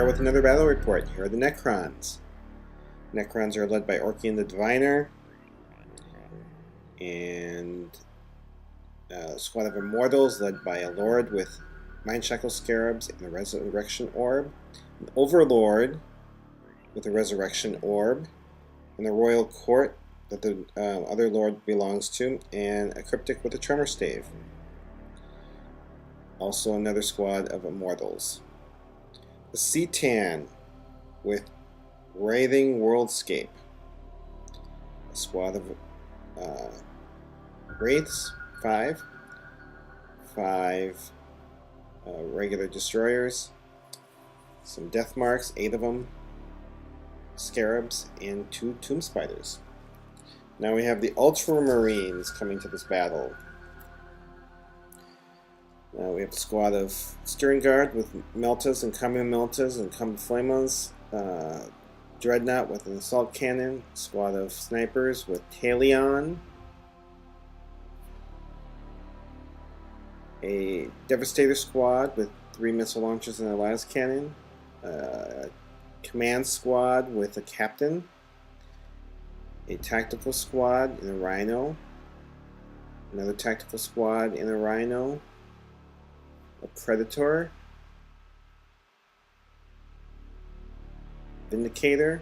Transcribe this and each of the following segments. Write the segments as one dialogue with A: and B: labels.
A: with another battle report. Here are the Necrons. Necrons are led by Orikan the Diviner and a squad of Immortals led by a Lord with Mindshackle scarabs and a Resurrection Orb, an Overlord with a Resurrection Orb, and the Royal Court that the other Lord belongs to, and a Cryptic with a Tremor Stave. Also another squad of Immortals. The Ctan with Whirling Worldscape. A squad of Wraiths, 5 regular destroyers, some death marks, 8 of them, scarabs, and 2 tomb spiders. Now we have the Ultramarines coming to this battle. We have a squad of stearnguard with meltas and common meltas and common flamas, dreadnought with an assault cannon, squad of snipers with Telion, a devastator squad with 3 missile launchers and a las cannon, command squad with a captain, a tactical squad in a rhino, another tactical squad in a rhino, a predator, vindicator,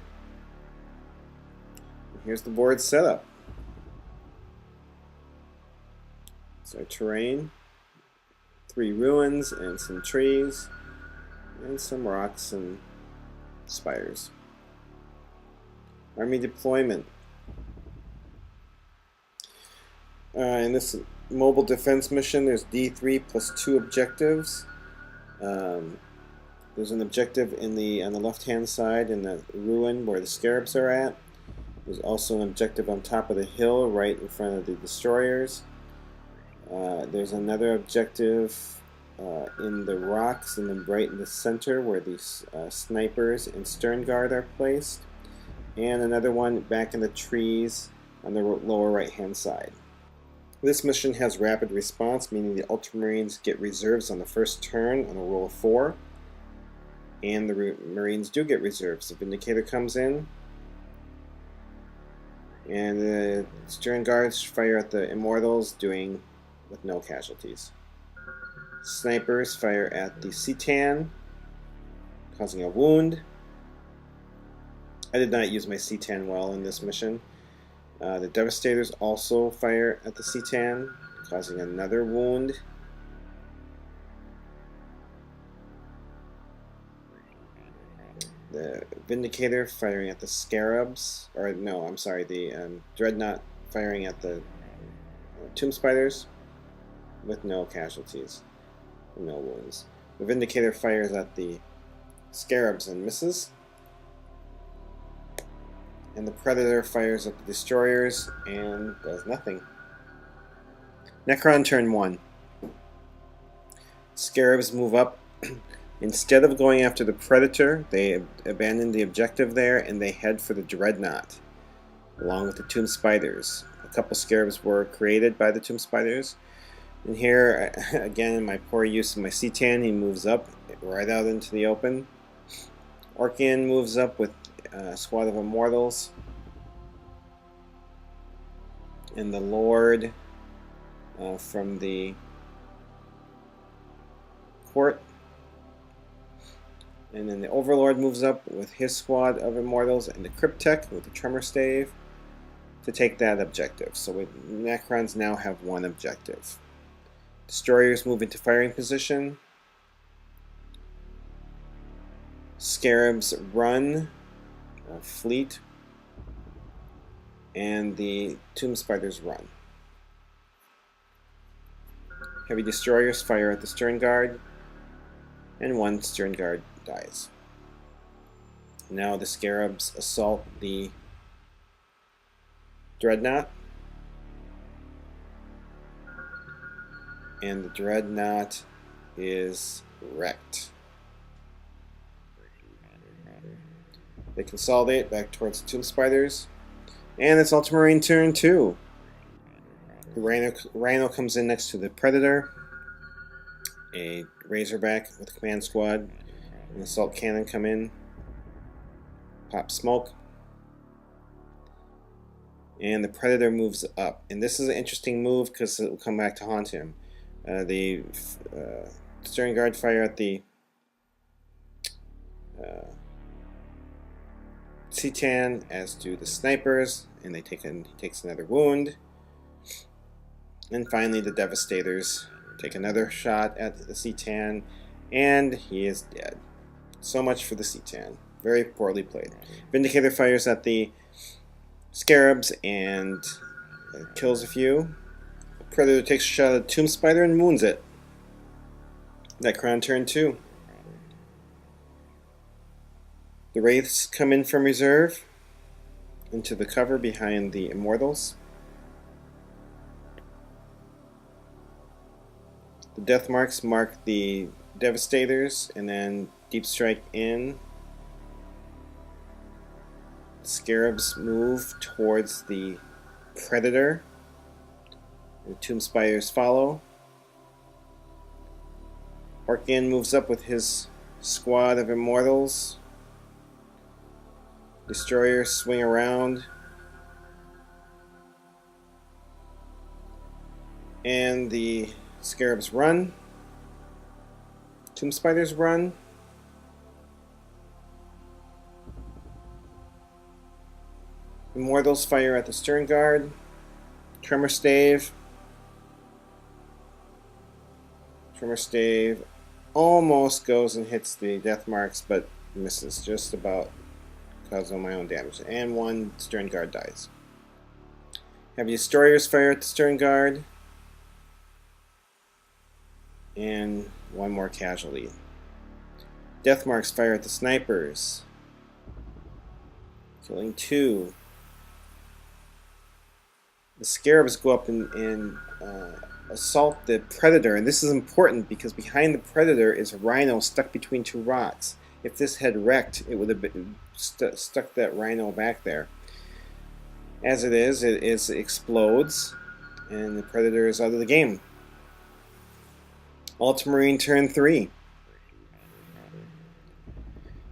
A: and here's the board setup. So terrain, 3 ruins and some trees and some rocks and spires. Army deployment. In this mobile defense mission, there's D3 plus 2 objectives. There's an objective on the left-hand side in the ruin where the scarabs are at. There's also an objective on top of the hill right in front of the destroyers. There's another objective in the rocks right in the center where these snipers and stearnguard are placed. And another one back in the trees on the lower right-hand side. This mission has rapid response, meaning the Ultramarines get reserves on the first turn on a roll of 4. And the Marines do get reserves. The Vindicator comes in, and the stearnguards fire at the Immortals, with no casualties. Snipers fire at the Ctan, causing a wound. I did not use my Ctan well in this mission. The Devastators also fire at the Ctan, causing another wound. The Vindicator firing at the Scarabs, the Dreadnought firing at the Tomb Spiders with no casualties, no wounds. The Vindicator fires at the Scarabs and misses. And the Predator fires at the Destroyers and does nothing. Necron turn 1. Scarabs move up. Instead of going after the Predator, they abandon the objective there and they head for the Dreadnought, along with the Tomb Spiders. A couple Scarabs were created by the Tomb Spiders. And here, again, in my poor use of my Ctan, he moves up right out into the open. Orikan moves up with a squad of Immortals. And the Lord from the court. And then the Overlord moves up with his squad of Immortals and the Cryptic with the Tremor Stave to take that objective. So Necrons now have 1 objective. Destroyers move into firing position. Scarabs run, fleet, and the Tomb Spiders run. Heavy Destroyers fire at the Stearnguard, and 1 Stearnguard dies. Now the Scarabs assault the Dreadnought, and the Dreadnought is wrecked. They consolidate back towards the Tomb Spiders, and it's Ultramarine turn 2. The Rhino comes in next to the Predator, a Razorback with a command squad, An assault cannon come in, pop smoke, and the Predator moves up. And this is an interesting move because it will come back to haunt him. The stearnguard fire at the Ctan, as do the snipers, and he takes another wound. And finally, the Devastators take another shot at the Ctan, and he is dead. So much for the Ctan. Very poorly played. Vindicator fires at the Scarabs and kills a few. Predator takes a shot at the Tomb Spider and wounds it. Necron turn 2. The Wraiths come in from reserve into the cover behind the Immortals. The Death Marks mark the Devastators, and then Deep Strike in. The Scarabs move towards the Predator. The Tomb Spiders follow. Orikan moves up with his squad of Immortals. Destroyers swing around. And the Scarabs run. Tomb Spiders run. Immortals fire at the Stearnguard. Tremor Stave. Tremor Stave almost goes and hits the Death Marks, but misses just about because of my own damage. And one Stearnguard dies. Have Destroyers fire at the Stearnguard. And one more casualty. Death Marks fire at the Snipers. Killing 2. The Scarabs go up and assault the Predator. And this is important because behind the Predator is a Rhino stuck between 2 rocks. If this had wrecked, it would have been stuck that Rhino back there. As it explodes, and the Predator is out of the game. Ultramarine turn 3.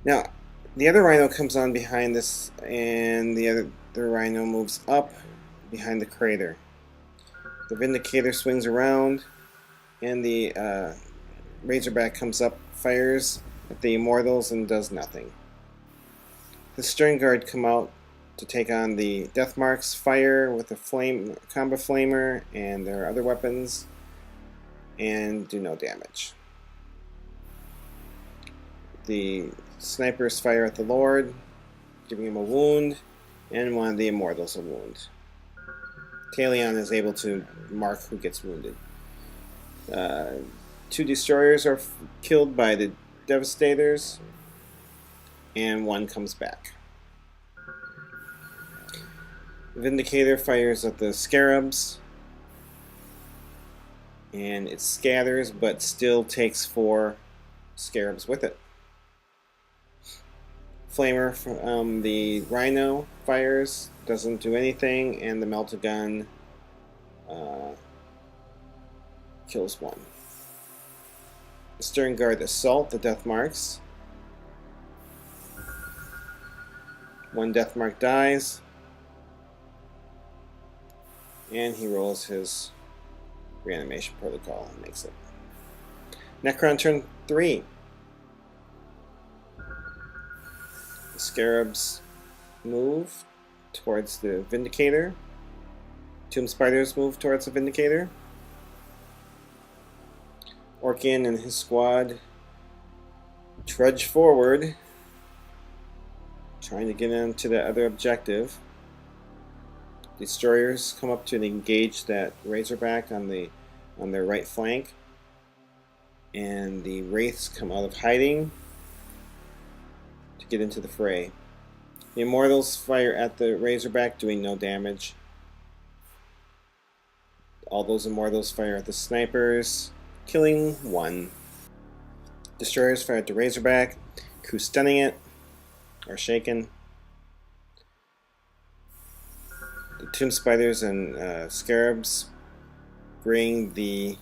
A: Now, the other Rhino comes on behind this, and the other Rhino moves up behind the crater. The Vindicator swings around, and the Razorback comes up, fires at the Immortals, and does nothing. The Stearnguard come out to take on the Death Marks, fire with a combo flamer and their other weapons, and do no damage. The Snipers fire at the Lord, giving him a wound, and one of the Immortals a wound. Telion is able to mark who gets wounded. 2 Destroyers are killed by the Devastators, and 1 comes back. Vindicator fires at the Scarabs, and it scatters, but still takes 4 Scarabs with it. Flamer from the Rhino fires, doesn't do anything, and the Meltagun kills 1. The Stearnguard assault the Death Marks. 1 Death Mark dies, and he rolls his reanimation protocol and makes it. Necron turn 3. The Scarabs move towards the Vindicator. Tomb Spiders move towards the Vindicator. Orikan and his squad trudge forward, trying to get into the other objective. Destroyers come up to engage that Razorback on their right flank, and the Wraiths come out of hiding to get into the fray. The Immortals fire at the Razorback, doing no damage. All those Immortals fire at the Snipers, killing 1. Destroyers fire at the Razorback, crew stunning it, or shaken. The Tomb Spiders and Scarabs bring the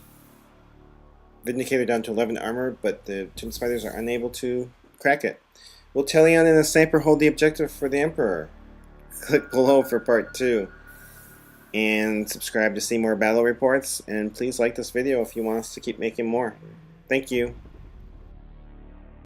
A: Vindicator down to 11 armor, but the Tomb Spiders are unable to crack it. Will Telion and the sniper hold the objective for the Emperor? Click below for part 2. And subscribe to see more battle reports. And please like this video if you want us to keep making more. Thank you.